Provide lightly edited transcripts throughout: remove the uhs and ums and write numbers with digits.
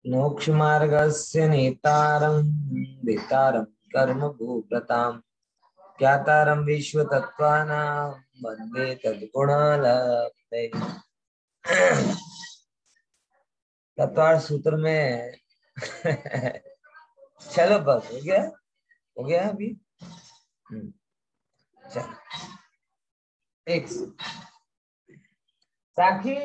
मोक्षमार्गस्य नेतारं वेतारं कर्म भूप्रतां ज्ञातारं विश्वतत्त्वानां वन्दे तद्गुणालब्धे। तत्वार सूत्र में चलो बस हो गया अभी। चलो एक साखी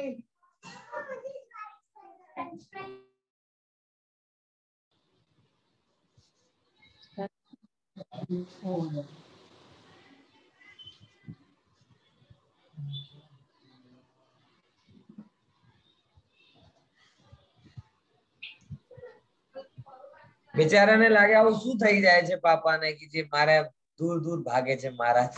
બિચારાને લાગે આવું શું થઈ જાય છે પાપાને કે જે મારે દૂર દૂર ભાગે છે મહારાજ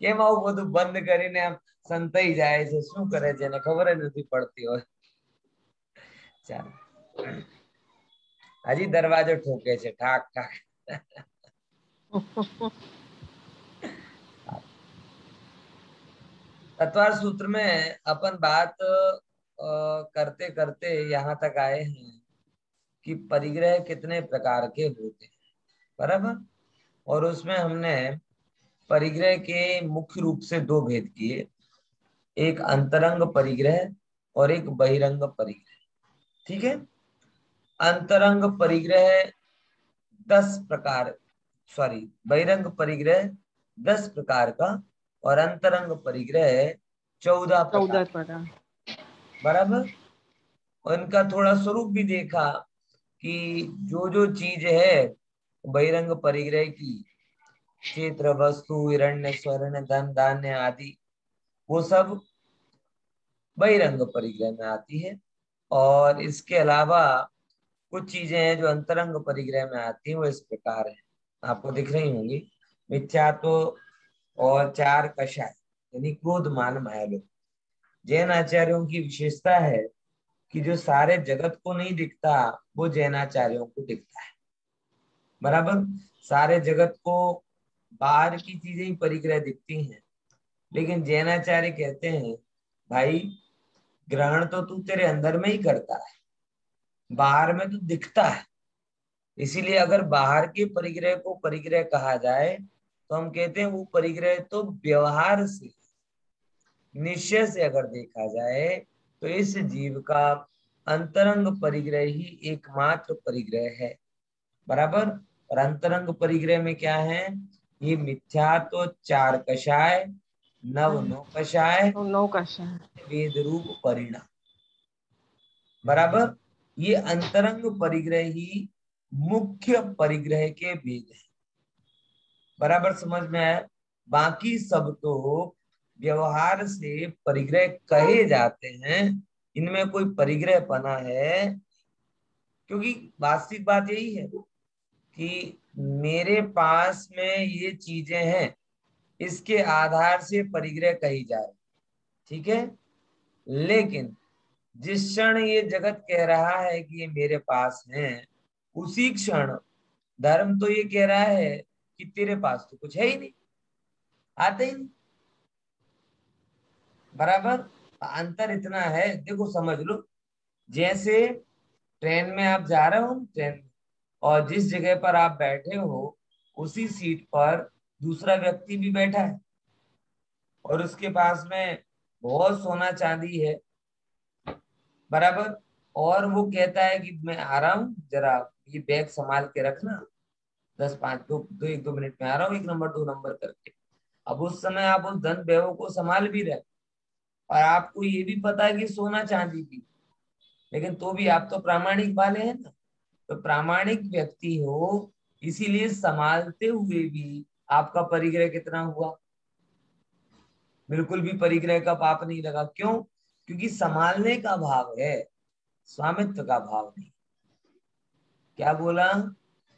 કેમ આવું બધું બંધ કરીને આમ સંતાઈ જાય છે શું કરે છે એને ખબર જ નથી પડતી હોય ચાલો હજી દરવાજો ઠોકે છે ઠાક ઠાક तत्वार सूत्र में अपन बात करते करते यहाँ तक आए हैं कि परिग्रह कितने प्रकार के होते हैं बराबर। और उसमें हमने परिग्रह के मुख्य रूप से दो भेद किए, एक अंतरंग परिग्रह और एक बहिरंग परिग्रह। ठीक है। अंतरंग परिग्रह 10 प्रकार, सॉरी बहिरंग परिग्रह 10 प्रकार का और अंतरंग परिग्रह 14 प्रकार। बराबर। और इनका थोड़ा स्वरूप भी देखा कि जो चीज है बहिरंग परिग्रह की, क्षेत्र वस्तु हिरण्य स्वर्ण धन धान्य आदि, वो सब बहिरंग परिग्रह में आती है। और इसके अलावा कुछ चीजें हैं जो अंतरंग परिग्रह में आती हैं, वो इस प्रकार है, आपको दिख रही होंगी। मिथ्यात्व और 4 कषाय यानी क्रोध मान माया लोभ। जैन आचार्यों की विशेषता है कि जो सारे जगत को नहीं दिखता वो जैनाचार्यों को दिखता है। बराबर। सारे जगत को बाहर की चीजें ही परिग्रह दिखती हैं, लेकिन जैनाचार्य कहते हैं भाई ग्रहण तो तू तेरे अंदर में ही करता है, बाहर में तो दिखता है। इसीलिए अगर बाहर के परिग्रह को परिग्रह कहा जाए तो हम कहते हैं वो परिग्रह तो व्यवहार से, निश्चय से अगर देखा जाए तो इस जीव का अंतरंग परिग्रह ही एकमात्र परिग्रह है। बराबर। और अंतरंग परिग्रह में क्या है, ये मिथ्या तो 4 कषाय, नव 9 कषाय, वेद रूप परिणाम। बराबर। ये अंतरंग परिग्रह ही मुख्य परिग्रह के भेद है। बराबर समझ में आया। बाकी सब तो व्यवहार से परिग्रह कहे जाते हैं, इनमें कोई परिग्रह पना है, क्योंकि वास्तविक बात यही है कि मेरे पास में ये चीजें हैं, इसके आधार से परिग्रह कही जा रही। ठीक है। लेकिन जिस क्षण ये जगत कह रहा है कि ये मेरे पास है, उसी क्षण धर्म तो ये कह रहा है कि तेरे पास तो कुछ है ही नहीं, आते ही नहीं। बराबर। अंतर इतना है, देखो समझ लो, जैसे ट्रेन में आप जा रहे हो, ट्रेन में, और जिस जगह पर आप बैठे हो उसी सीट पर दूसरा व्यक्ति भी बैठा है और उसके पास में बहुत सोना चांदी है। बराबर। और वो कहता है कि मैं आ रहा हूँ, जरा ये बैग संभाल के रखना, 1-2 मिनट में आ रहा हूँ, 1 नंबर 2 नंबर करके। अब उस समय आप उस धन वैभव को संभाल भी रहे और आपको ये भी पता है कि सोना चांदी भी, लेकिन तो भी आप तो प्रामाणिक वाले हैं ना, तो प्रामाणिक व्यक्ति हो, इसीलिए संभालते हुए भी आपका परिग्रह कितना हुआ, बिल्कुल भी परिग्रह का पाप नहीं लगा। क्यों? क्योंकि संभालने का भाव है, स्वामित्व का भाव नहीं। क्या बोला?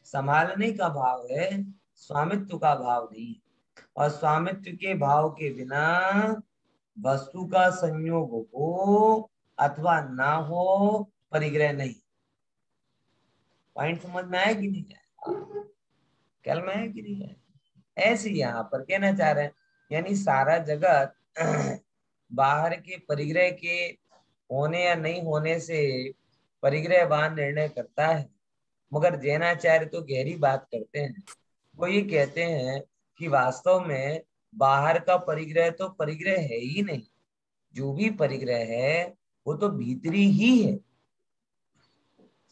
संभालने का भाव है, स्वामित्व का भाव नहीं। और स्वामित्व के भाव के बिना वस्तु का संयोग हो अथवा ना हो, परिग्रह नहीं। पॉइंट समझ में आया कि नहीं आया? कल में है कि नहीं है? ऐसे यहाँ पर कहना चाह रहे हैं, यानी सारा जगत बाहर के परिग्रह के होने या नहीं होने से परिग्रहवान निर्णय करता है। मगर जैनाचार्य तो गहरी बात करते हैं। वो ये कहते हैं कि वास्तव में बाहर का परिग्रह तो परिग्रह है ही नहीं। जो भी परिग्रह है वो तो भीतरी ही है।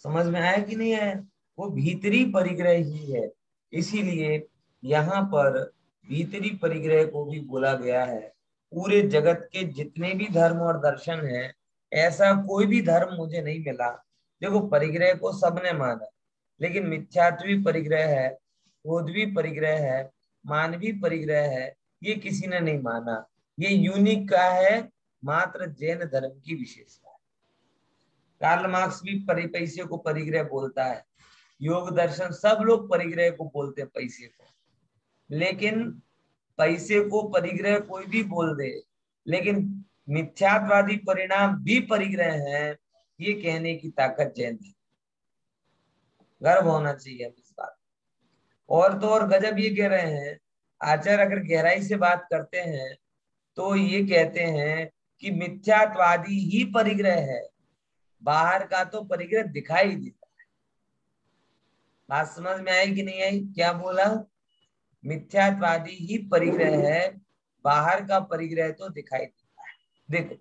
समझ में आया कि नहीं आया? वो भीतरी परिग्रह ही है। इसीलिए यहाँ पर भीतरी परिग्रह को भी बोला गया है। पूरे जगत के जितने भी धर्म और दर्शन हैं, ऐसा कोई भी धर्म मुझे नहीं मिला। देखो, परिग्रह को सबने माना, लेकिन मिथ्यात्वी परिग्रह है, बोधवी परिग्रह है, मानवी परिग्रह है, ये किसी ने नहीं माना। ये यूनिक का है, मात्र जैन धर्म की विशेषता है। कार्ल मार्क्स भी पैसे को परिग्रह बोलता है। योग दर्शन सब लोग परिग्रह को बोलते हैं, पैसे को। लेकिन पैसे को परिग्रह कोई भी बोल दे, लेकिन मिथ्यात्वादी परिणाम भी परिग्रह है, ये कहने की ताकत जैन है। गर्व होना चाहिए इस बात। और तो और गजब ये कह रहे हैं, आचार्य अगर गहराई से बात करते हैं तो ये कहते हैं कि मिथ्यात्वादी ही परिग्रह है, बाहर का तो परिग्रह दिखाई देता। बात समझ में आई कि नहीं आई? क्या बोला? मिथ्यात्वादी ही परिग्रह है, बाहर का परिग्रह तो दिखाई देता है। देखो,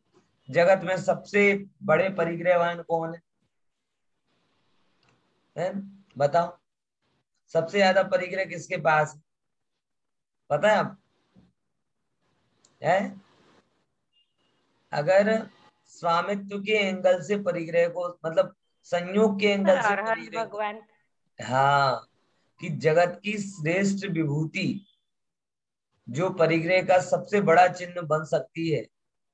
जगत में सबसे बड़े परिग्रहवान कौन है? बताओ, सबसे ज्यादा परिग्रह किसके पास है? पता है आप? है? अगर स्वामित्व के एंगल से परिग्रह को, मतलब संयोग के सर एंगल से अरहत परिग्रह को, भगवान। हाँ, कि जगत की श्रेष्ठ विभूति जो परिग्रह का सबसे बड़ा चिन्ह बन सकती है,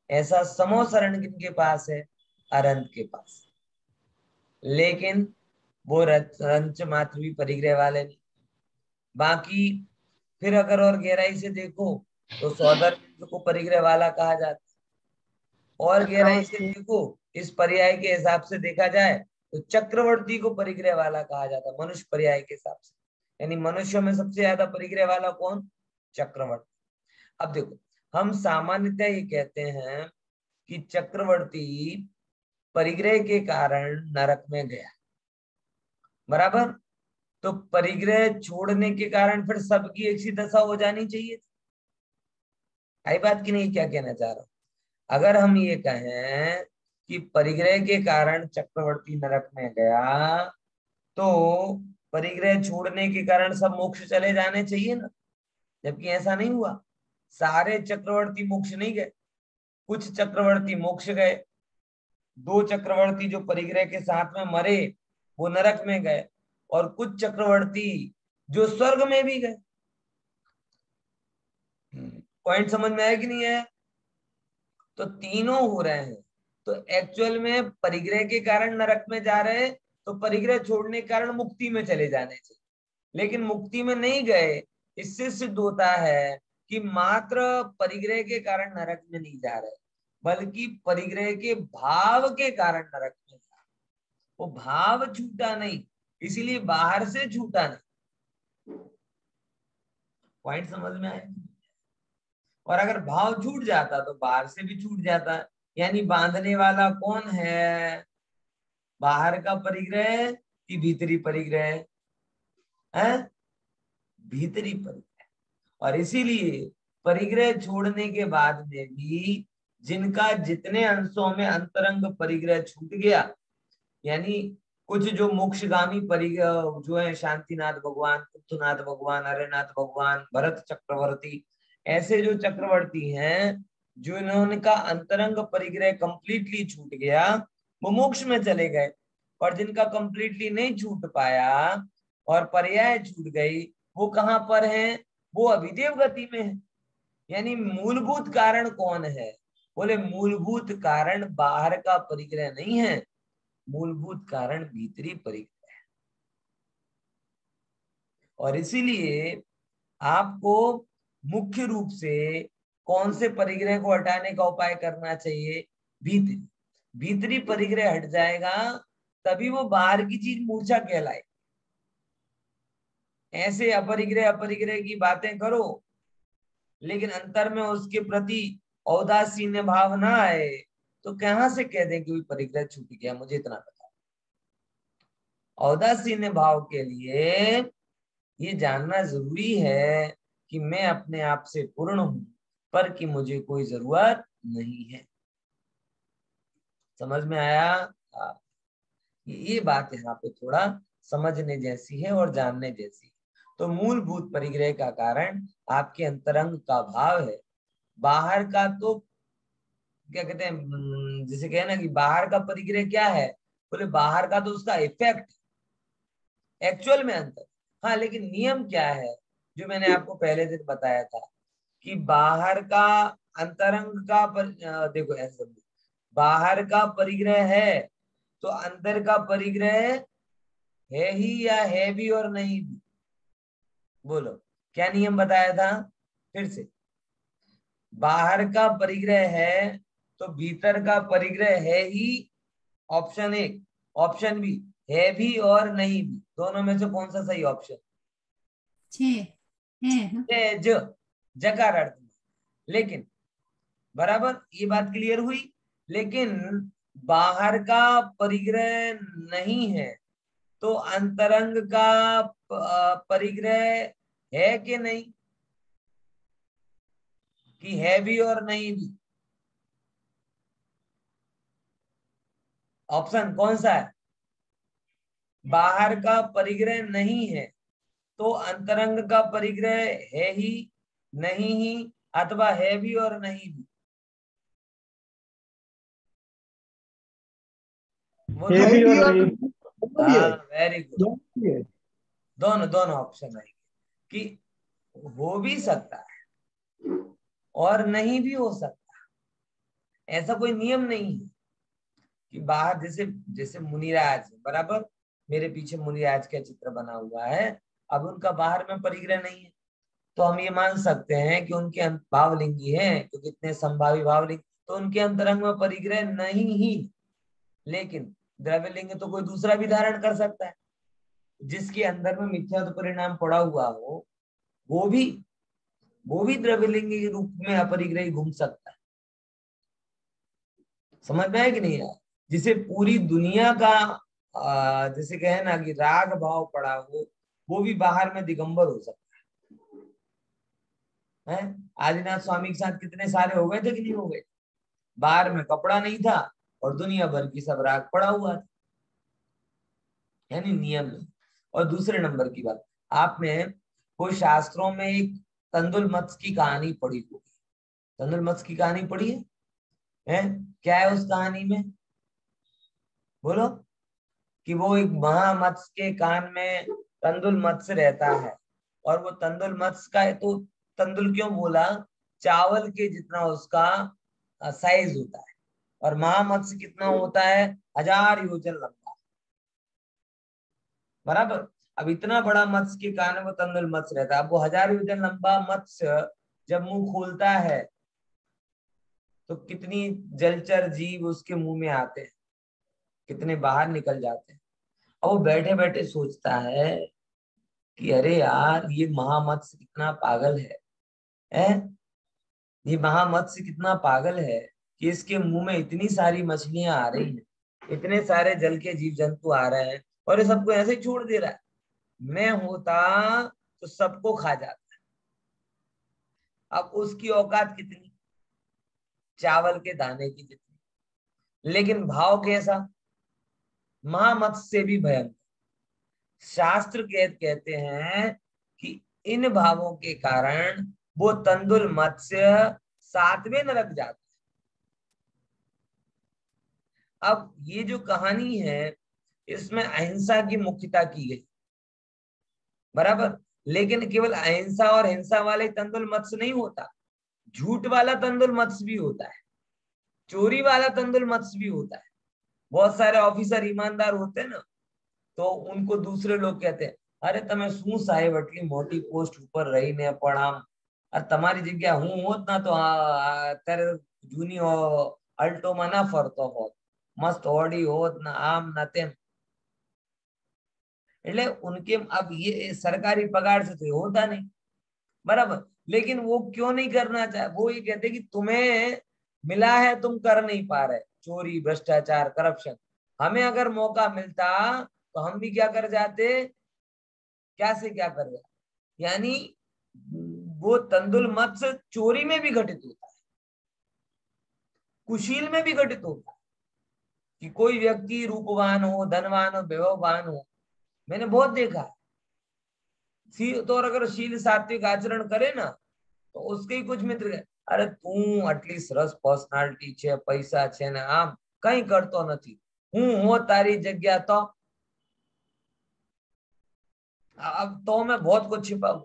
ऐसा समो शरण किनके पास है? अरंत के पास। लेकिन वो रंच मात्र भी परिग्रह वाले नहीं। बाकी फिर अगर और गहराई से देखो तो सौदर को परिग्रह वाला कहा जाता है। और गहराई से देखो, इस पर्याय के हिसाब से देखा जाए तो चक्रवर्ती को परिग्रह वाला कहा जाता है, मनुष्य पर्याय के हिसाब से। यानी मनुष्य में सबसे ज्यादा परिग्रह वाला कौन? चक्रवर्ती। अब देखो, हम सामान्यतः ये कहते हैं कि चक्रवर्ती परिग्रह के कारण नरक में गया, बराबर। तो परिग्रह छोड़ने के कारण फिर सबकी एक सी दशा हो जानी चाहिए। आई बात की नहीं? क्या कहना चाह रहा हूं? अगर हम ये कहें कि परिग्रह के कारण चक्रवर्ती नरक में गया, तो परिग्रह छोड़ने के कारण सब मोक्ष चले जाने चाहिए ना। जबकि ऐसा नहीं हुआ। सारे चक्रवर्ती मोक्ष नहीं गए, कुछ चक्रवर्ती मोक्ष गए। दो चक्रवर्ती जो परिग्रह के साथ में मरे वो नरक में गए, और कुछ चक्रवर्ती जो स्वर्ग में भी गए। पॉइंट समझ में आया कि नहीं है? तो तीनों हो रहे हैं। तो एक्चुअल में परिग्रह के कारण नरक में जा रहे हैं, तो परिग्रह छोड़ने के कारण मुक्ति में चले जाने चाहिए। लेकिन मुक्ति में नहीं गए, इससे सिद्ध होता है कि मात्र परिग्रह के कारण नरक में नहीं जा रहे, बल्कि परिग्रह के भाव के कारण नरक में जा रहे। वो भाव छूटा नहीं, इसीलिए बाहर से छूटा नहीं। पॉइंट समझ में आया? और अगर भाव छूट जाता तो बाहर से भी छूट जाता है। यानी बांधने वाला कौन है? बाहर का परिग्रह कि भीतरी परिग्रह है? भीतरी परिग्रह। और इसीलिए परिग्रह छोड़ने के बाद में भी जिनका जितने अंशों में अंतरंग परिग्रह छूट गया, यानी कुछ जो मोक्षगामी परिग्रह जो है, शांतिनाथ भगवान, पृथ्वीनाथ भगवान, हरेनाथ भगवान, भरत चक्रवर्ती, ऐसे जो चक्रवर्ती हैं, जो इन्होंने का अंतरंग परिग्रह कंप्लीटली छूट गया, वो मोक्ष में चले गए। और जिनका कंप्लीटली नहीं छूट पाया और पर्याय छूट गई, वो कहां पर हैं? वो अभिदेव गति में है। यानी मूलभूत कारण कौन है? बोले मूलभूत कारण बाहर का परिग्रह नहीं है, मूलभूत कारण भीतरी परिग्रह है। और इसीलिए आपको मुख्य रूप से कौन से परिग्रह को हटाने का उपाय करना चाहिए? भीतरी। भीतरी परिग्रह हट जाएगा तभी वो बाहर की चीज मूर्छा कहलाए। ऐसे अपरिग्रह अपरिग्रह की बातें करो, लेकिन अंतर में उसके प्रति औदासीन्य भाव ना आए, तो कहां से कह दें कि कोई परिग्रह छूट गया, मुझे इतना पता। औदासीन्य भाव के लिए ये जानना जरूरी है कि मैं अपने आप से पूर्ण हूं, पर कि मुझे कोई जरूरत नहीं है। समझ में आया? ये बात यहाँ पे थोड़ा समझने जैसी है और जानने जैसी है। तो मूलभूत परिग्रह का कारण आपके अंतरंग का भाव है। बाहर का तो क्या कहते हैं, जिसे कहे ना कि बाहर का परिग्रह क्या है, बोले बाहर का तो उसका इफेक्ट एक्चुअल में अंतर। हाँ, लेकिन नियम क्या है, जो मैंने आपको पहले दिन बताया था कि बाहर का अंतरंग का देखो ऐसे समझो, बाहर का परिग्रह है तो अंदर का परिग्रह है ही या है भी और नहीं भी? बोलो, क्या नियम बताया था फिर से? बाहर का परिग्रह है तो भीतर का परिग्रह है ही, ऑप्शन एक। ऑप्शन बी, है भी और नहीं भी। दोनों में से कौन सा सही ऑप्शन? है ज, जकार अर्थ में। लेकिन बराबर, ये बात क्लियर हुई। लेकिन बाहर का परिग्रह नहीं है तो अंतरंग का परिग्रह है कि नहीं, कि है भी और नहीं भी? ऑप्शन कौन सा है? बाहर का परिग्रह नहीं है तो अंतरंग का परिग्रह है ही, नहीं ही, अथवा है भी और नहीं भी? बोलो। है भी और नहीं। हाँ, वेरी गुड। दोनों है। दोनों दोनों ऑप्शन आएंगे कि हो भी सकता है और नहीं भी हो सकता। ऐसा कोई नियम नहीं है कि बाहर, जैसे जैसे मुनिराज बराबर, मेरे पीछे मुनिराज का चित्र बना हुआ है, अब उनका बाहर में परिग्रह नहीं है तो हम ये मान सकते हैं कि उनके भावलिंगी हैं, क्योंकि इतने संभावी भावलिंग, तो उनके अंतरंग में परिग्रह नहीं ही। लेकिन द्रव्यलिंग तो कोई दूसरा भी धारण कर सकता है, जिसके अंदर में मिथ्या तो परिणाम पड़ा हुआ हो, वो भी वो भी द्रव्यलिंग के रूप में अपरिग्रही घूम सकता है। समझ में है कि नहीं यार? जिसे पूरी दुनिया का जैसे कहे ना कि राग भाव पड़ा हो, वो भी बाहर में दिगंबर हो सकता है। आदिनाथ स्वामी के साथ कितने सारे हो गए थे कि नहीं हो गए? बाहर में कपड़ा नहीं था और दुनिया भर की सब राग पड़ा हुआ था, यानी नियम नहीं। और दूसरे नंबर की बात, आपने कोई शास्त्रों में एक तंदुल मत्स्य की कहानी पढ़ी होगी। तंदुल मत्स्य की कहानी पढ़ी है? क्या है उस कहानी में? बोलो। कि वो एक महामत्स्य के कान में तंदुल मत्स्य रहता है, और वो तंदुल मत्स्य का, तो तंदुल क्यों बोला, चावल के जितना उसका साइज होता है, और महामत्स्य कितना होता है, 1000 योजन लंबा, बराबर। अब इतना बड़ा मत्स्य के कान में वो तंदुल मत्स्य रहता है। अब वो 1000 योजन लंबा मत्स्य जब मुंह खोलता है तो कितनी जलचर जीव उसके मुंह में आते हैं, कितने बाहर निकल जाते हैं। अब वो बैठे बैठे सोचता है कि अरे यार, ये महामत्स्य कितना पागल है? ये महामत्स्य कितना पागल है कि इसके मुंह में इतनी सारी मछलियां आ रही हैं, इतने सारे जल के जीव जंतु आ रहे हैं, और ये सबको ऐसे ही छोड़ दे रहा है। मैं होता तो सबको खा जाता। अब उसकी औकात कितनी, चावल के दाने की जितनी। लेकिन भाव कैसा, महामत्स्य से भी भयंकर। शास्त्र कहते हैं कि इन भावों के कारण वो तंदुल मत्स्य 7वें नरक जाता है। अब ये जो कहानी है, इसमें अहिंसा की मुख्यता की गई, बराबर। लेकिन केवल अहिंसा और हिंसा वाले तंदुल मत्स्य नहीं होता, झूठ वाला तंदुल मत्स्य भी होता है, चोरी वाला तंदुल मत्स्य भी होता है। बहुत सारे ऑफिसर ईमानदार होते हैं ना, तो उनको दूसरे लोग कहते हैं, अरे તમે શું સાહેબ આટલી મોટી પોસ્ટ ઉપર રહીને પણ આમ, તમારી જગ્યા હું હોત ના તો અત્યારે જૂની અલ્ટોમાં ના ફરતો હોત, મસ્ત ઓડી હોત ના આમ ના તેમ। એટલે उनके अब ये सरकारी पगार से तो होता नहीं, बराबर। लेकिन वो क्यों नहीं करना चाहे, वो ये कहते कि तुम्हें मिला है, तुम कर नहीं पा रहे, चोरी, भ्रष्टाचार, करप्शन। हमें अगर मौका मिलता तो हम भी क्या कर जाते, क्या से क्या कर जाते। यानी वो तंदुल मत्स्य चोरी में भी घटित होता है, कुशील में भी घटित होता है कि कोई व्यक्ति रूपवान हो, धनवान हो, वैभववान हो। मैंने बहुत देखा है। तो और अगर शील सात्विक आचरण करे ना तो उसके ही कुछ मित्र कहे, अरे तू आटली सरस पर्सनालिटी छे, पैसा छे ने आम कई करतो નથી, હું हो तारी जग्या तो अब तो मैं बहुत कुछ छिपाऊं।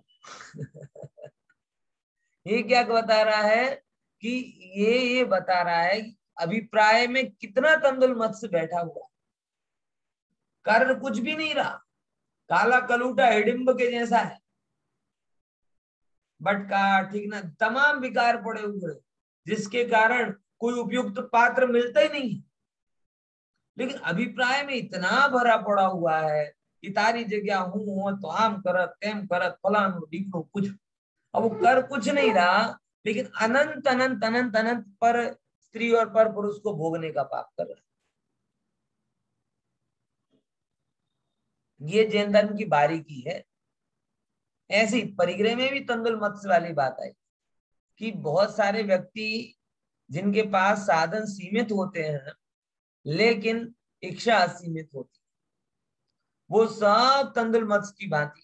ये क्या बता रहा है कि ये बता रहा है कि अभिप्राय में कितना तंदुल मत्स्य बैठा हुआ, कारण कुछ भी नहीं रहा, काला कलूटा हिडिंब के जैसा है, बटका ठीक ना, तमाम विकार पड़े हुए जिसके कारण कोई उपयुक्त पात्र मिलता ही नहीं है। लेकिन अभिप्राय में इतना भरा पड़ा हुआ है कि तारी जगह हूं हो तो आम करत तेम करत फलानु ढीकनु कुछ। अब वो कर कुछ नहीं रहा, लेकिन अनंत अनंत अनंत अनंत पर स्त्री और पर पुरुष को भोगने का पाप कर रहा है। ये जैन धर्म की बारीकी है। ऐसे ही परिग्रह में भी तंदुल मत्स्य वाली बात आई कि बहुत सारे व्यक्ति जिनके पास साधन सीमित होते हैं लेकिन इच्छा असीमित होती, वो सब तंदुल मत्स्य की भांति,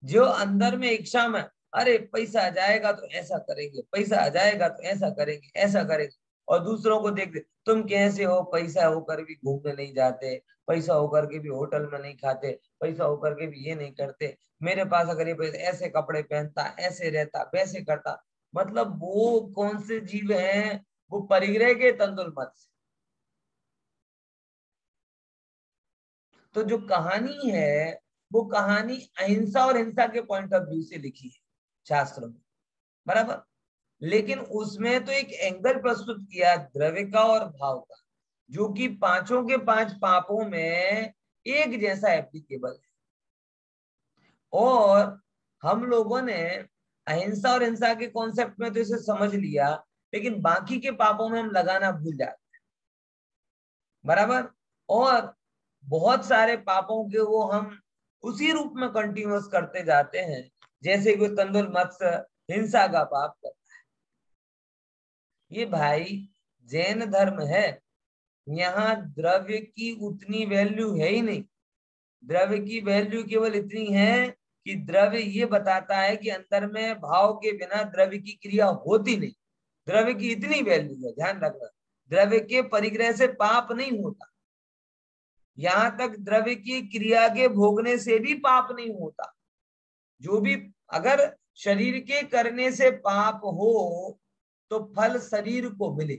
जो अंदर में इच्छा में अरे पैसा आ जाएगा तो ऐसा करेंगे, पैसा आ जाएगा तो ऐसा करेंगे, ऐसा करेंगे, और दूसरों को देख दे, तुम कैसे हो, पैसा होकर भी घूमने नहीं जाते, पैसा होकर के भी होटल में नहीं खाते, पैसा होकर के भी ये नहीं करते, मेरे पास अगर ये पैसा, ऐसे कपड़े पहनता, ऐसे रहता, वैसे करता। मतलब वो कौन से जीव हैं, वो परिग्रह के तंदुल मत्स्य। तो जो कहानी है वो कहानी अहिंसा और हिंसा के पॉइंट ऑफ व्यू से लिखी है शास्त्रों में, बराबर। लेकिन उसमें तो एक एंगल प्रस्तुत किया द्रव्य का और भाव का, जो कि पांचों के पांच पापों में एक जैसा एप्लीकेबल है। और हम लोगों ने अहिंसा और हिंसा के कॉन्सेप्ट में तो इसे समझ लिया, लेकिन बाकी के पापों में हम लगाना भूल जाते हैं, बराबर। और बहुत सारे पापों के वो हम उसी रूप में कंटिन्यूअस करते जाते हैं, जैसे कोई तंदुल मत्स्य हिंसा का पाप करता है। ये भाई जैन धर्म है, यहाँ द्रव्य की उतनी वैल्यू है ही नहीं। द्रव्य की वैल्यू केवल इतनी है कि द्रव्य ये बताता है कि अंदर में भाव के बिना द्रव्य की क्रिया होती नहीं। द्रव्य की इतनी वैल्यू है, ध्यान रखना। द्रव्य के परिग्रह से पाप नहीं होता, यहां तक द्रव्य की क्रिया के भोगने से भी पाप नहीं होता। जो भी, अगर शरीर के करने से पाप हो तो फल शरीर को मिले।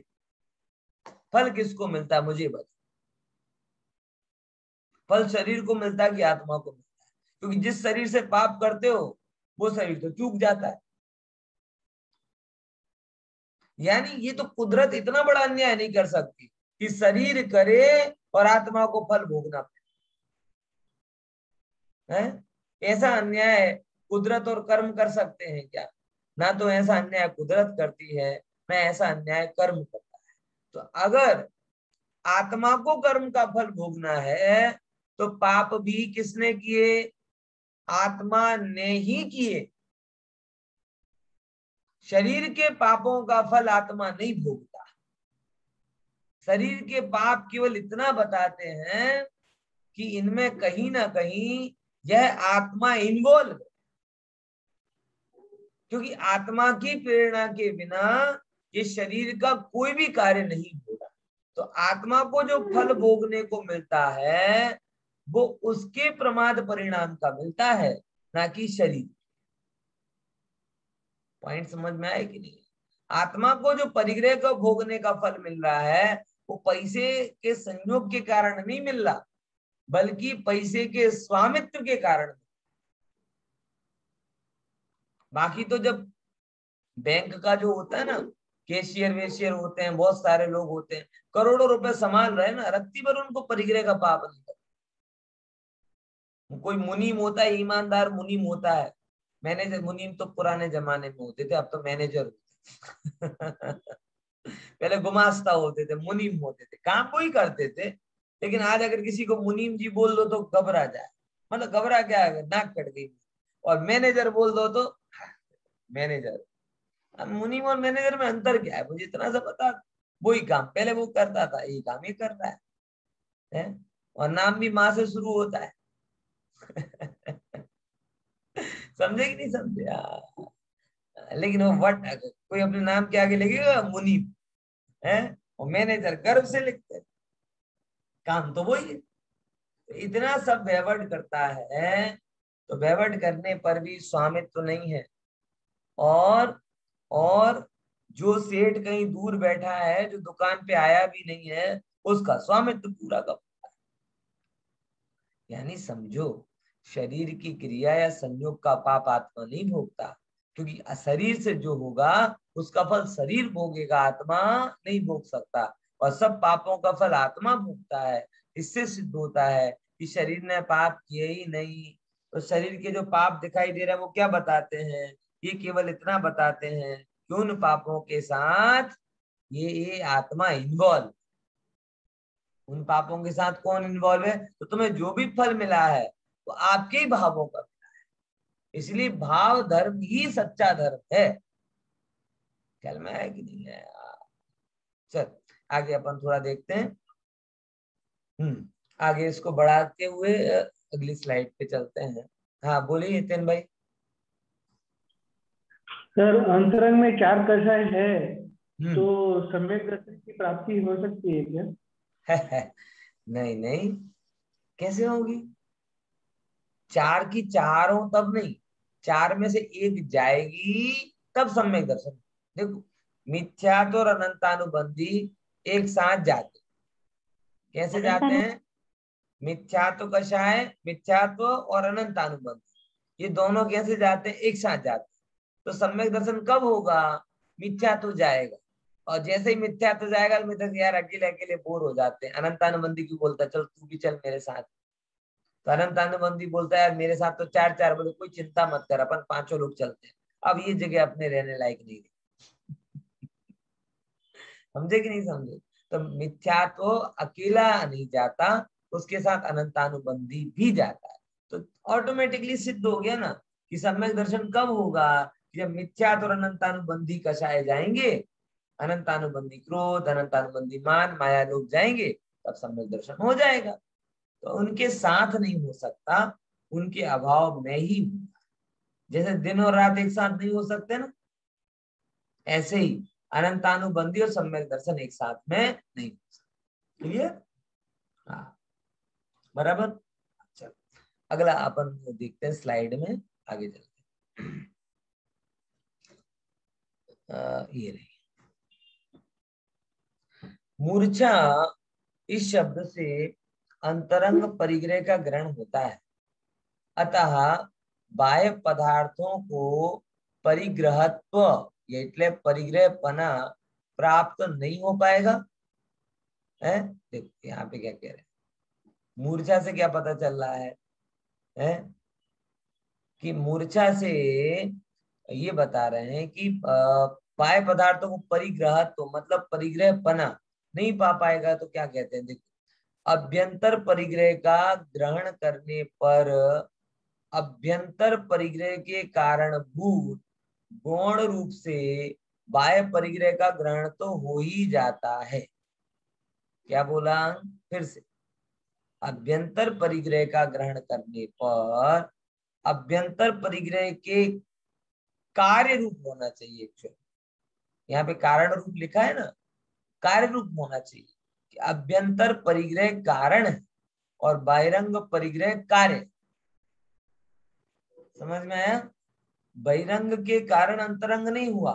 फल किसको मिलता है मुझे बता, फल शरीर को मिलता है कि आत्मा को मिलता है? क्योंकि जिस शरीर से पाप करते हो वो शरीर तो चूक जाता है। यानी ये तो कुदरत इतना बड़ा अन्याय नहीं कर सकती कि शरीर करे और आत्मा को फल भोगना है। ऐसा अन्याय कुदरत और कर्म कर सकते हैं क्या? ना तो ऐसा अन्याय कुदरत करती है, ना ऐसा अन्याय कर्म करता है। तो अगर आत्मा को कर्म का फल भोगना है तो पाप भी किसने किए? आत्मा ने ही किए। शरीर के पापों का फल आत्मा नहीं भोगता। शरीर के पाप केवल इतना बताते हैं कि इनमें कहीं ना कहीं यह आत्मा इन्वॉल्व है, क्योंकि आत्मा की प्रेरणा के बिना ये शरीर का कोई भी कार्य नहीं होगा। तो आत्मा को जो फल भोगने को मिलता है वो उसके प्रमाद परिणाम का मिलता है, ना कि शरीर। पॉइंट समझ में आए कि नहीं? आत्मा को जो परिग्रह का भोगने का फल मिल रहा है वो पैसे के संयोग के कारण नहीं मिल रहा, बल्कि पैसे के स्वामित्व के कारण। बाकी तो जब बैंक का जो होता है ना, कैशियर वेशियर होते हैं, बहुत सारे लोग होते हैं, करोड़ों रुपए संभाल रहे हैं ना, रत्ती भर उनको परिग्रह का पाप नहीं करता। कोई मुनीम होता है, ईमानदार मुनीम होता है। मैनेजर मुनीम तो पुराने जमाने में होते थे, अब तो मैनेजर होते पहले गुमास्ता होते थे, मुनीम होते थे, काम वही करते थे। लेकिन आज अगर किसी को मुनीम जी बोल दो तो घबरा जाए, मतलब घबरा क्या है, नाक कट गई। और मैनेजर बोल दो तो मैनेजर। अब मुनीम और मैनेजर में अंतर क्या है, मुझे इतना सा बता। वही काम पहले वो करता था, यही काम ये कर रहा है? और नाम भी माँ से शुरू होता है। समझे कि नहीं समझे? लेकिन वो वट कोई अपने नाम के आगे लिखेगा मुनीम है, और मैनेजर गर्व से लिखते हैं, काम तो वही है। तो इतना सब व्यवहार करता है, तो व्यवहार करने पर भी स्वामित्व तो नहीं है। और जो सेठ कहीं दूर बैठा है, जो दुकान पे आया भी नहीं है, उसका स्वामित्व पूरा का। यानी समझो, शरीर की क्रिया या संयोग का पाप आत्मा नहीं भोगता, क्योंकि शरीर से जो होगा उसका फल शरीर भोगेगा, आत्मा नहीं भोग सकता। और सब पापों का फल आत्मा भोगता है। इससे सिद्ध होता है कि शरीर ने पाप किए ही नहीं। तो शरीर के जो पाप दिखाई दे रहे हैं वो क्या बताते हैं? ये केवल इतना बताते हैं कि उन पापों के साथ ये आत्मा इन्वॉल्व। उन पापों के साथ कौन इन्वॉल्व है? तो तुम्हें जो भी फल मिला है वो आपके ही भावों का मिला है। इसलिए भाव धर्म ही सच्चा धर्म है। ख्याल में है कि नहीं है? चल आगे अपन थोड़ा देखते हैं। आगे इसको बढ़ाते हुए अगली स्लाइड पे चलते हैं। हाँ बोलिए हितेन भाई। सर, अंतरंग में चार कषाय है तो हम्म। सम्यक दर्शन की प्राप्ति हो सकती है क्या? नहीं नहीं, कैसे होगी? चार की चार हो तब नहीं, चार में से एक जाएगी तब सम्यक दर्शन। देखो, मिथ्यात्व और अनंतानुबंधी एक साथ जाते, कैसे जाते हैं? मिथ्यात्व कषाय, मिथ्यात्व और अनंतानुबंधी, ये दोनों कैसे जाते हैं? एक साथ जाते हैं। तो सम्यक दर्शन कब होगा? मिथ्यात्व जाएगा, और जैसे ही मिथ्यात्व जाएगा तो मिथ्या यार अकेले अकेले बोर हो जाते हैं, अनंतानुबंधी क्यों बोलता है चल तू भी चल मेरे साथ। तो अनंतानुबंधी बोलता है यार मेरे साथ तो चार चार, बोले कोई चिंता मत कर, अपन पांचों लोग चलते हैं। अब ये जगह अपने रहने लायक नहीं रही। समझे कि नहीं समझे? तो मिथ्यात्व अकेला नहीं जाता, उसके साथ अनंतानुबंधी भी जाता है। तो ऑटोमेटिकली सिद्ध हो गया ना कि सम्यक दर्शन कब होगा? जब मिथ्यात्व और अनंतानुबंधी कषाय जाएंगे, अनंतानुबंधी क्रोध, अनंतानुबंधी मान, माया लोग जाएंगे, तब सम्यक दर्शन हो जाएगा। तो उनके साथ नहीं हो सकता, उनके अभाव में ही होगा। जैसे दिन और रात एक साथ नहीं हो सकते ना, ऐसे ही अनंतानुबंधी और सम्यक दर्शन एक साथ में नहीं हो सकते। क्लियर? हाँ, बराबर। चलो अगला अपन देखते हैं स्लाइड में, आगे चलते हैं। ये रही मूर्छा। इस शब्द से अंतरंग परिग्रह का ग्रहण होता है। अतः बाह्य पदार्थों को परिग्रहत्व એટલે परिग्रहपना प्राप्त नहीं हो पाएगा। है देखो यहाँ पे क्या कह रहे हैं, मूर्छा से क्या पता चल रहा है? कि मूर्छा से ये बता रहे हैं कि बाह्य पदार्थों को परिग्रहत्व मतलब परिग्रहपना नहीं पा पाएगा। तो क्या कहते हैं, देखो, अभ्यंतर परिग्रह का ग्रहण करने पर अभ्यंतर परिग्रह के कारणभूत गौण रूप से बाह्य परिग्रह का ग्रहण तो हो ही जाता है। क्या बोला? फिर से, अभ्यंतर परिग्रह का ग्रहण करने पर अभ्यंतर परिग्रह के कार्य रूप होना चाहिए। एक्चुअली यहाँ पे कारण रूप लिखा है ना, कार्य रूप होना चाहिए कि अभ्यंतर परिग्रह कारण है और बहिरंग परिग्रह कार्य। समझ में आया? बहिरंग के कारण अंतरंग नहीं हुआ,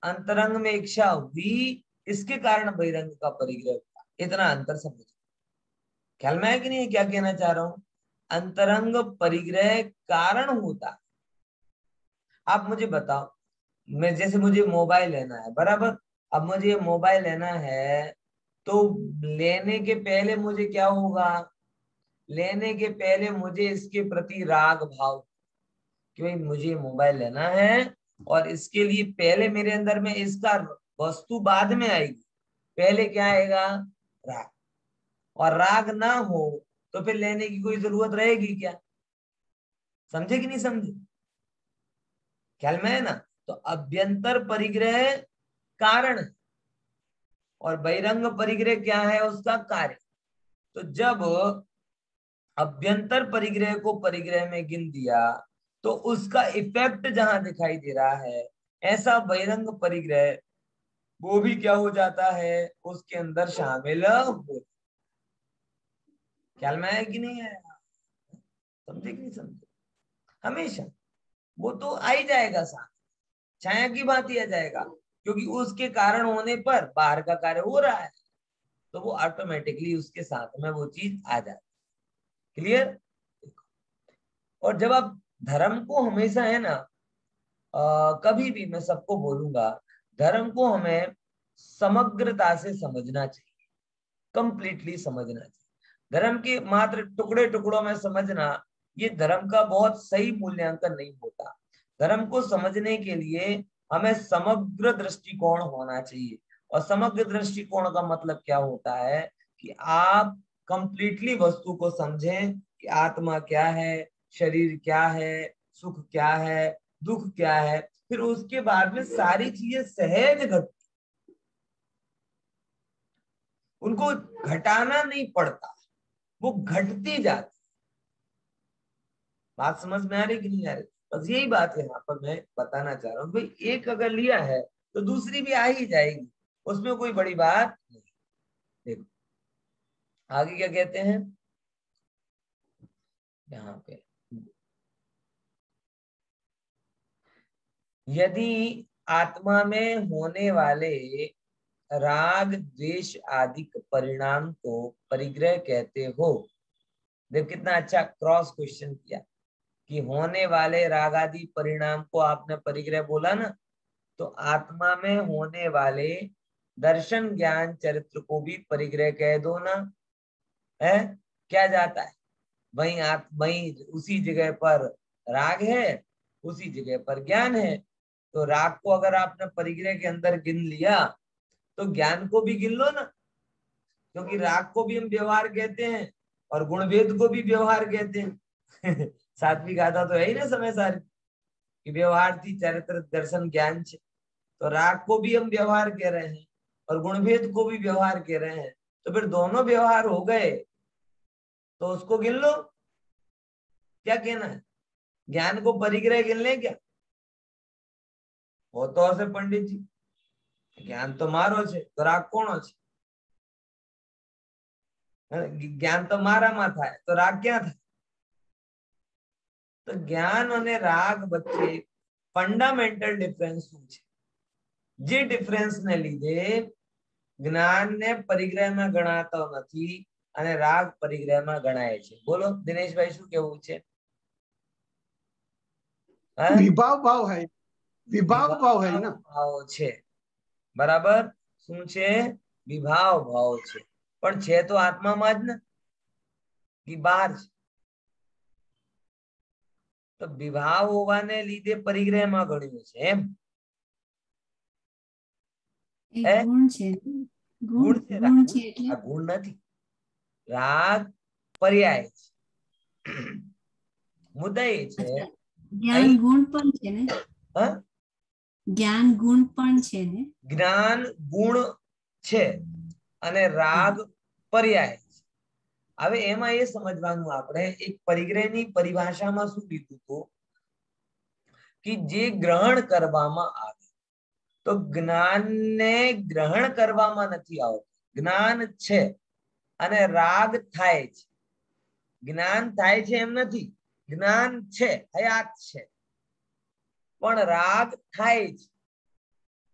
अंतरंग में इच्छा हुई, इसके कारण बहिरंग का परिग्रह हुआ। इतना अंतर समझ, ख्याल में है कि नहीं क्या कहना चाह रहा हूं? अंतरंग परिग्रह कारण होता। आप मुझे बताओ, मैं जैसे मुझे मोबाइल लेना है, बराबर। अब मुझे मोबाइल लेना है, तो लेने के पहले मुझे क्या होगा? लेने के पहले मुझे इसके प्रति राग भाव कि भाई मुझे मोबाइल लेना है, और इसके लिए पहले मेरे अंदर में इसका वस्तु बाद में आएगी, पहले क्या आएगा? राग। और राग ना हो तो फिर लेने की कोई जरूरत रहेगी क्या? समझे कि नहीं समझे? ख्याल में है ना? तो अभ्यंतर परिग्रह कारण है और बहिरंग परिग्रह क्या है? उसका कार्य। तो जब अभ्यंतर परिग्रह को परिग्रह में गिन दिया तो उसका इफेक्ट जहां दिखाई दे रहा है, ऐसा बहिरंग परिग्रह वो भी क्या हो जाता है? उसके अंदर शामिल हो। ख्याल में आया कि नहीं आया? समझे कि नहीं समझे? हमेशा वो तो आ ही जाएगा साथ, छाया की बात ही आ जाएगा, क्योंकि उसके कारण होने पर बाहर का कार्य हो रहा है, तो वो ऑटोमेटिकली उसके साथ में वो चीज आ जाती। क्लियर? और जब आप धर्म को हमेशा है ना, कभी भी मैं सबको बोलूंगा, धर्म को हमें समग्रता से समझना चाहिए, कंप्लीटली समझना चाहिए। धर्म के मात्र टुकड़े टुकड़ों में समझना ये धर्म का बहुत सही मूल्यांकन नहीं होता। धर्म को समझने के लिए हमें समग्र दृष्टिकोण होना चाहिए। और समग्र दृष्टिकोण का मतलब क्या होता है? कि आप कंप्लीटली वस्तु को समझें कि आत्मा क्या है, शरीर क्या है, सुख क्या है, दुख क्या है, फिर उसके बाद में सारी चीजें सहज घट, उनको घटाना नहीं पड़ता, वो घटती जाती। बात समझ में आ रही कि नहीं आ रही? बस यही बात है यहाँ पर मैं बताना चाह रहा हूँ भाई, एक अगर लिया है तो दूसरी भी आ ही जाएगी, उसमें कोई बड़ी बात नहीं। देखो आगे क्या कहते हैं यहाँ पे, यदि आत्मा में होने वाले राग द्वेष आदि परिणाम को परिग्रह कहते हो। देख कितना अच्छा क्रॉस क्वेश्चन किया कि होने वाले राग आदि परिणाम को आपने परिग्रह बोला ना, तो आत्मा में होने वाले दर्शन ज्ञान चरित्र को भी परिग्रह कह दो ना। है क्या जाता है? वही उसी जगह पर राग है, उसी जगह पर ज्ञान है। तो राग को अगर आपने परिग्रह के अंदर गिन लिया तो ज्ञान को भी गिन लो ना, क्योंकि राग को भी हम व्यवहार कहते हैं और गुणभेद को भी व्यवहार कहते हैं। सात्विक गाथा तो है ही ना समय सारी कि व्यवहार थी चरित्र दर्शन ज्ञान छे। तो राग को भी हम व्यवहार कह रहे हैं और गुणभेद को भी व्यवहार कह रहे हैं, तो फिर दोनों व्यवहार हो गए, तो उसको गिन लो। क्या कहना है? ज्ञान को परिग्रह गिन ले क्या? वो तो हશે पंडित जी, ज्ञान तो मारो छे तो राग कोणो छे? ज्ञान तो माराમાં થાય તો રાગ ક્યાં થાય? તો જ્ઞાન અને રાગ વચ્ચે ફંડામેન્ટલ ડિફરન્સ શું છે? જે ડિફરન્સ ને લીધે જ્ઞાનને પરિગ્રહમાં ગણાતો નથી અને રાગ પરિગ્રહમાં ગણાય છે. બોલો દિનેશભાઈ શું કેવું છે? વિભાવ ભાવ है, વિભાવ ભાવ है ना, ભાવ છે બરાબર. શું છે? વિભાવ ભાવ છે, પણ છે તો આત્મામાં જ ને, કે બહાર છે? તો વિભાવ હોવાને લીધે પરિગ્રહમાં ગણ્યું છે એમ? ગુણ છે, ગુણ છે, ગુણ છે એટલે આ ગુણ નથી, રાગ પર્યાય છે. મુદ્દા એ છે જ્ઞાન ગુણ પણ છે ને, હા જ્ઞાન ગુણ પણ છે ને, જ્ઞાન ગુણ છે અને રાગ પર્યાય છે. હવે એમાં એ સમજવાનું આપણે એક પરિગ્રહની પરિભાષામાં શું કીધું હતું કે જે ગ્રહણ કરવામાં આવે, તો જ્ઞાનને ગ્રહણ કરવામાં નથી આવતું. જ્ઞાન છે અને રાગ થાય છે. જ્ઞાન થાય છે એમ નથી, જ્ઞાન છે, હયાત છે, પણ રાગ થાય છે.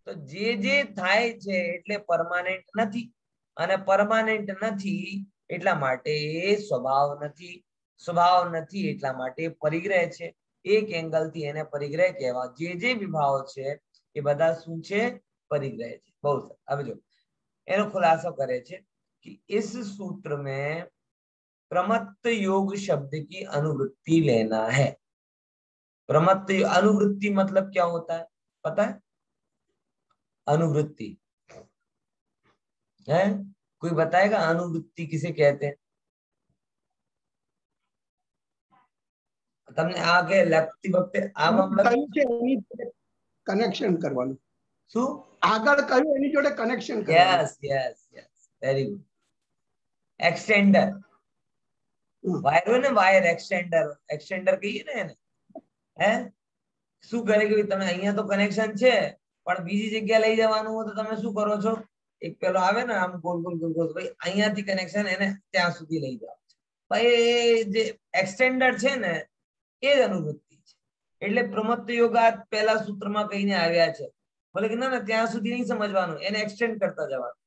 તો જે થાય છે એટલે પરમાનન્ટ નથી, અને પરમાનન્ટ નથી એટલા માટે સ્વભાવ નથી, સ્વભાવ નથી એટલા માટે પરિગ્રહ છે. એક એંગલ થી એને પરિગ્રહ કહેવા. જે વિભાવ છે એ બધા શું છે? परिग्रह છે. બહુ સરસ. હવે જો એનો ખુલાસો કરે છે कि इस सूत्र में प्रमत्त योग शब्द की अनुवृत्ति लेना है. प्रमत्त अनुवृत्ति मतलब क्या होता है पता है? अनुवृत्ति है? कोई बताएगा अनुवृत्ति किसे कहते हैं? તમને આગે લખતી વખતે આમ કયું છે એની કનેક્શન કરવાનું. શું? આગળ કયું એની જોડે કનેક્શન કરવાનું. Yes yes yes, very good. Extender wire હોય ને, વાયર એક્સટેન્ડર કહીએ ને એને. હે શું કરે કે તમે અહીંયા તો કનેક્શન છે પણ બીજી જગ્યા લઈ જવાનું હોય તો તમે શું કરો છો? એક પેલો આવે ને આમ ગોલ ગોલ ગોલ ગોલ, ભાઈ અહીંયાથી કનેક્શન એને ત્યાં સુધી લઈ જાવ. ભાઈ જે એક્સટેન્ડર છે ને એ જ અનુવૃત્તિ છે. એટલે પ્રમત્ત યોગાત પહેલા સૂત્રમાં કહીને આવ્યા છે. બોલે કે ના ત્યાં સુધી નહીં સમજવાનું, એને એક્સટેન્ડ કરતા જવાનું.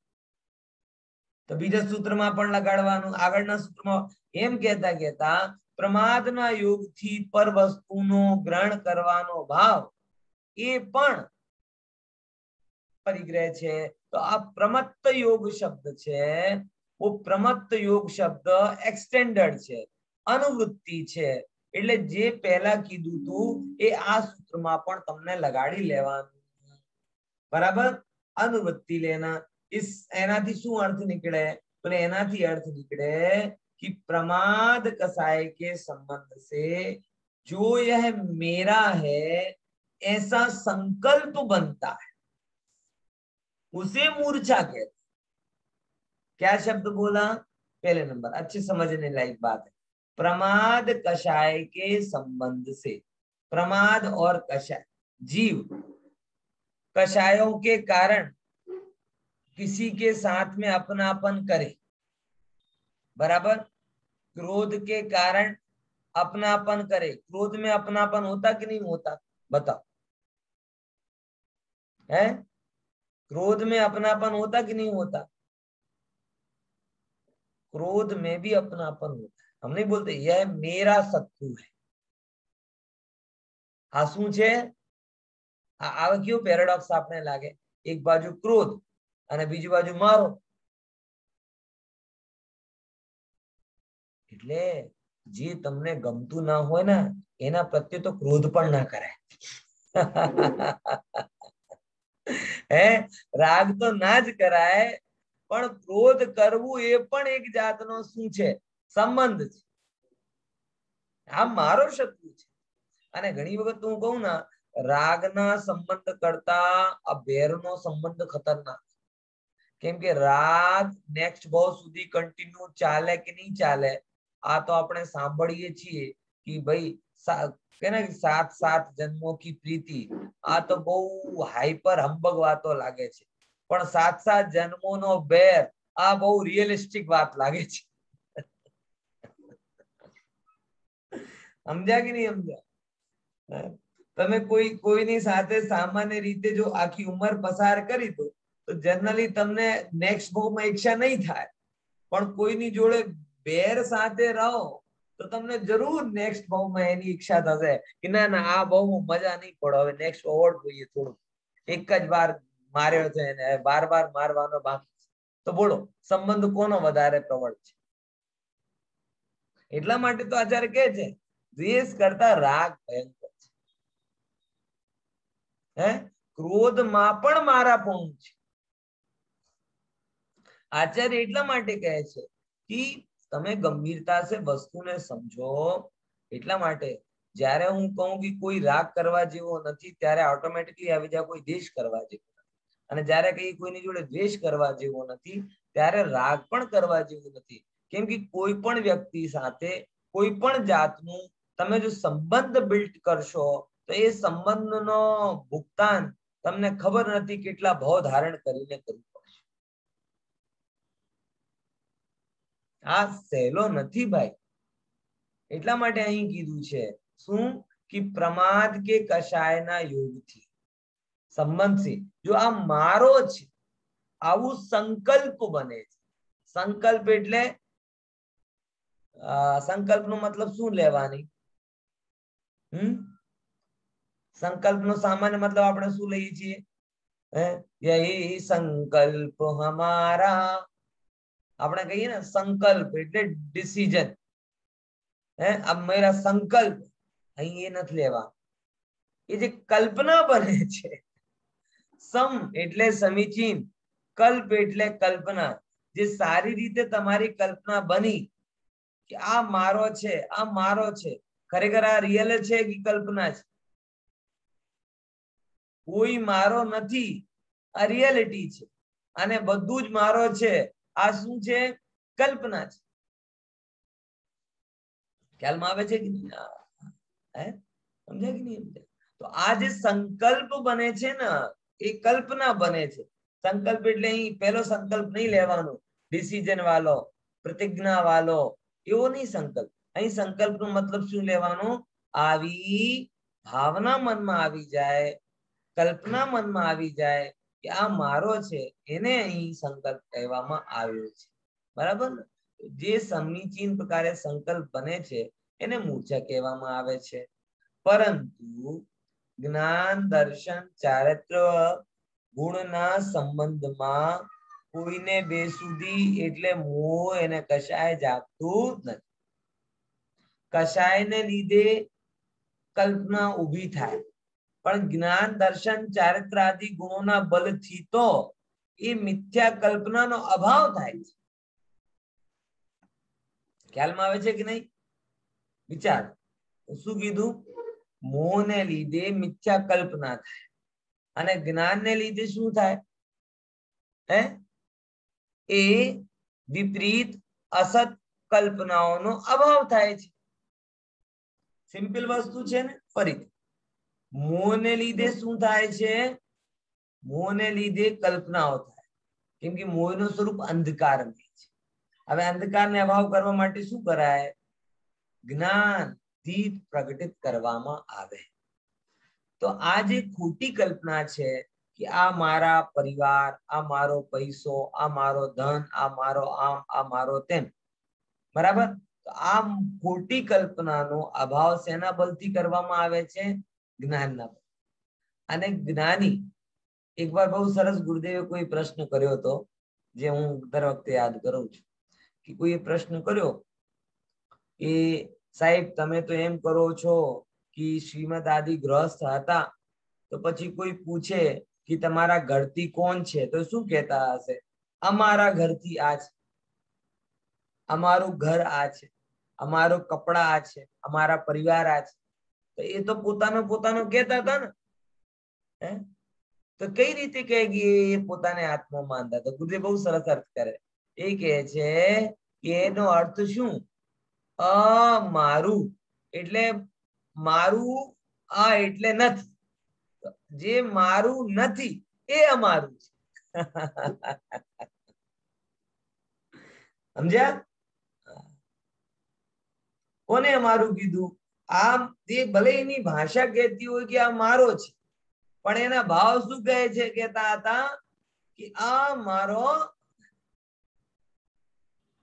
તો બીજા સૂત્રમાં પણ લગાડવાનું, આગળના સૂત્રમાં એમ કહેતા કહેતા પ્રમાદના યોગથી પર વસ્તુનો ગ્રહણ કરવાનો ભાવ એ પણ પરિગ્રહ છે. તો આ પ્રમત્ત યોગ શબ્દ છે, वो प्रमत्त योग शब्द एक्सटेंडेड છે, અનુવૃત્તિ છે. એટલે જે પહેલા કીધું તું એ આ સૂત્રમાં પણ તમને લગાડી લેવાનું. બરાબર? અનુવૃત્તિ લેના. इस એનાથી શું અર્થ નીકળે? તો એનાથી અર્થ નીકળે कि प्रमाद कसाय के संबंध से जो यह मेरा है ऐसा संकल्प बनता है उसे मूर्छा कहते. क्या शब्द बोला? पहले नंबर, अच्छे समझने लायक बात है. प्रमाद कषाय के संबंध से. प्रमाद और कषाय, जीव कषायों के कारण किसी के साथ में अपनापन करे. बराबर? क्रोध के कारण अपनापन करे. क्रोध में अपनापन होता कि नहीं होता? बताओ. है? क्रोध में अपनापन होता कि नहीं होता? क्रोध में भी अपनापन होता है. हम नहीं बोलते यह मेरा शत्रु है. आ શું છે? આ કેવું પેરાડોક્સ આપણે લાગે? એક બાજુ ક્રોધ અને બીજી બાજુ મારો. એટલે જે તમને ગમતું ના હોય ને એના પ્રત્યે તો ક્રોધ પણ ના કરાય. હે, રાગ તો ના જ કરાય, પણ ક્રોધ કરવું એ પણ એક જાતનો શું છે? સંબંધ છે. આ મારો શત્રુ છે. અને ઘણી વખત હું કહું ને, રાગના સંબંધ કરતા આ ભેરનો સંબંધ ખતરનાક. કેમ કે રાગ નેક્સ્ટ ભાવ સુધી કન્ટિન્યુ ચાલે કે નહીં ચાલે, આ તો આપણે સાંભળીએ છીએ કે ભાઈ કે 7 જન્મો કી પ્રીતિ. આ તો બહુ હાઈપર હંબગ વાતો લાગે છે, પણ 7 જન્મોનો બેર આ બહુ રિયલિસ્ટિક વાત લાગે છે. સમજ્યા કે નહીં સમજ્યા? તમે કોઈની સાથે સામાન્ય રીતે જો આખી ઉંમર પસાર કરી દો તો જનરલી તમને નેક્સ્ટ ભાવમાં ઈચ્છા નહીં થાય, પણ કોઈની જોડે બેર સાથે રહો તો તમને જરૂર નેક્સ્ટ ભાવમાં એની ઈચ્છા થશે કે ના ના આ ભાવમાં મજા નહીં પડે, હવે નેક્સ્ટ ઓવર જોઈએ થોડું. એક જ વાર માર્યો છે એને બાર બાર મારવાનો બાકી. તો બોલો સંબંધ કોનો વધારે પ્રબળ છે? એટલા માટે તો આચાર્ય કહે છે દ્વેષ કરતા રાગ ભયંકર છે. હે, ક્રોધમાં પણ મારાપણું છે. આચાર્ય એટલા માટે કહે છે કે તમે ગંભીરતા સે વસ્તુને સમજો. એટલા માટે જ્યારે હું કહું કે કોઈ રાગ કરવા જેવો નથી ત્યારે ઓટોમેટિકલી આવી જાય કોઈ દ્વેષ કરવા જેવો નથી. અને જ્યારે કઈ કોઈની જોડે દ્વેષ કરવા જેવો નથી ત્યારે રાગ પણ કરવા જેવું નથી. કેમ કે કોઈ પણ વ્યક્તિ સાથે કોઈ પણ જાતનું તમે જો સંબંધ બિલ્ડ કરશો તો એ સંબંધનો ભુગતાન તમને ખબર નથી કેટલા ભાવ ધારણ કરીને કરવું પડશે. આ સહેલો નથી ભાઈ. એટલા માટે અહીં કીધું છે શું કે પ્રમાદ કે કષાયના યોગથી સંબંધથી જો આ મારો છે આવું સંકલ્પ બને છે. સંકલ્પ એટલે સંકલ્પનો મતલબ શું લેવાની? સંકલ્પનો સામાન્ય મતલબ આપણે શું લઈએ છીએ? યહી સંકલ્પ હમારા. આપણે કહીએ ને સંકલ્પ એટલે ડિસિઝન. अब मेरा संकल्प અહીં એ નથી લેવા. એ જે કલ્પના બને છે સમ એટલે સમીચીન, કલ્પ એટલે કલ્પના, જે સારી રીતે તમારી કલ્પના બની કે આ મારો છે, આ મારો છે, ખરેખર આ રિયલ છે કે કલ્પના છે? કોઈ મારો નથી, આ રિયાલિટી છે, અને બધું જ મારો છે, આ શું છે? કલ્પના છે. ખ્યાલમાં આવે છે કે નહીં? સમજાય કે નહીં સમજાય? તો આ જે સંકલ્પ બને છે ને એ કલ્પના બને છે. સંકલ્પ એટલે અહીં પહેલો સંકલ્પ નહીં લેવાનો, ડિસિઝન વાળો, પ્રતિજ્ઞા વાળો, એવો નહીં સંકલ્પ. અહીં સંકલ્પ નો મતલબ શું લેવાનું? આવી ભાવના મનમાં આવી જાય, કલ્પના મનમાં આવી જાય કે આ મારો છે, એને અહીં સંકલ્પ કહેવામાં આવ્યો છે. બરાબર ને? જે સમીચીન પ્રકારે સંકલ્પ બને છે એને મૂર્છા કહેવામાં આવે છે. પરંતુ જ્ઞાન, દર્શન, ચારિત્ર ગુણના સંબંધમાં કોઈને બેસુધી એટલે મોહ એને કશાય જાગતું નથી. કશાયને લીધે કલ્પના ઊભી થાય, પણ જ્ઞાન, દર્શન, ચારિત્ર આદિ ગુણોના બલથી તો એ મિથ્યા કલ્પનાનો અભાવ થાય છે. ખ્યાલમાં આવે છે કે નહીં? વિચાર. શું કીધું? મોહને લીધે મિથ્યા કલ્પના થાય, અને જ્ઞાનને લીધે શું થાય? એ વિપરીત અસત કલ્પનાઓનો અભાવ થાય છે. સિમ્પલ વસ્તુ છે ને. ફરીથી, મોહને લીધે શું થાય છે? મોહને લીધે કલ્પનાઓ થાય, કેમ કે મોહનું સ્વરૂપ અંધકાર છે. હવે અંધકારને અભાવ કરવા માટે શું કરાય? જ્ઞાન થી પ્રગટિત કરવામાં આવે. તો આ જે ખોટી કલ્પના છે કે આ મારા પરિવાર, આ મારો પૈસો, આ મારો ધન, આ મારો આમ, આ મારો તેમ, બરાબર? તો આ ખોટી કલ્પનાનો અભાવ શેના બલથી કરવામાં આવે છે? જ્ઞાનના બલ. અને જ્ઞાની, એકવાર બહુ સરસ ગુરુદેવે કોઈ પ્રશ્ન કર્યો હતો, જે હું દર વખતે યાદ કરું છું, કે કોઈ પ્રશ્ન કર્યો કે સાહેબ તમે તો એમ કરો છો કે શ્રીમદ આદિ ગ્રહસ્થ હતા, તો પછી કોઈ પૂછે કે તમારા ઘરથી કોણ છે, તો શું કહેતા હશે? અમારા ઘરથી આ છે, અમારું ઘર આ છે, અમારો કપડા આ છે, અમારા પરિવાર આ છે. તો એ તો પોતાનો કહેતા હતા ને. તો કઈ રીતે કહે કે એ પોતાને આત્મા માનતા? તો ગુરુદેવ બહુ સરસ અર્થ કરે. એ કહે છે કે એનો અર્થ શું? મારું એટલે મારું, આ એટલે નથી. જે મારું નથી એ અમારું છે. સમજ્યા? કોને અમારું કીધું? આ તે ભલે એની ભાષા કહેતી હોય કે આ મારો છે, પણ એના ભાવ શું કહે છે? કહેતા હતા કે આ મારો,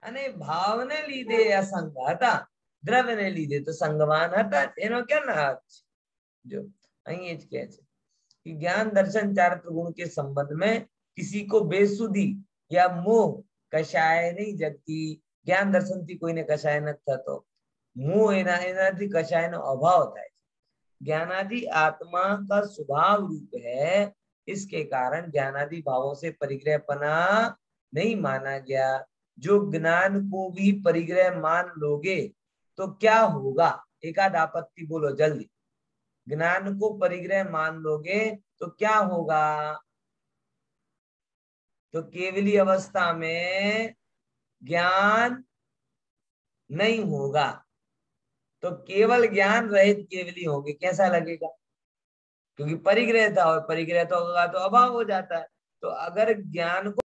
અને ભાવને લીધે અસંગ હતા, દ્રવ્યને લીધે તો સંગવાન હતા. એનો ક્યાં અર્થ છે? જો અહીં જ કહે છે कि ज्ञान दर्शन चारित्र गुण के संबंध में किसी को बेसुधी या मोह कषाय नहीं जगती. ज्ञान दर्शन થી કોઈને કશાય નથી થતો, मोह એનાથી કશાયનો અભાવ થાય છે. ज्ञानादि आत्मा का स्वभाव रूप है, इसके कारण ज्ञानादि भावों से परिग्रहपना नहीं माना गया. जो ज्ञान को भी परिग्रह मान लोगे तो क्या होगा? एकाद आपत्ति बोलो जल्दी. ज्ञान को परिग्रह मान लोगे तो क्या होगा? तो केवली अवस्था में ज्ञान नहीं होगा, तो केवल ज्ञान रहित केवली होंगे. कैसा लगेगा? क्योंकि परिग्रह था, और परिग्रह तो होगा तो अभाव हो जाता है. तो अगर ज्ञान को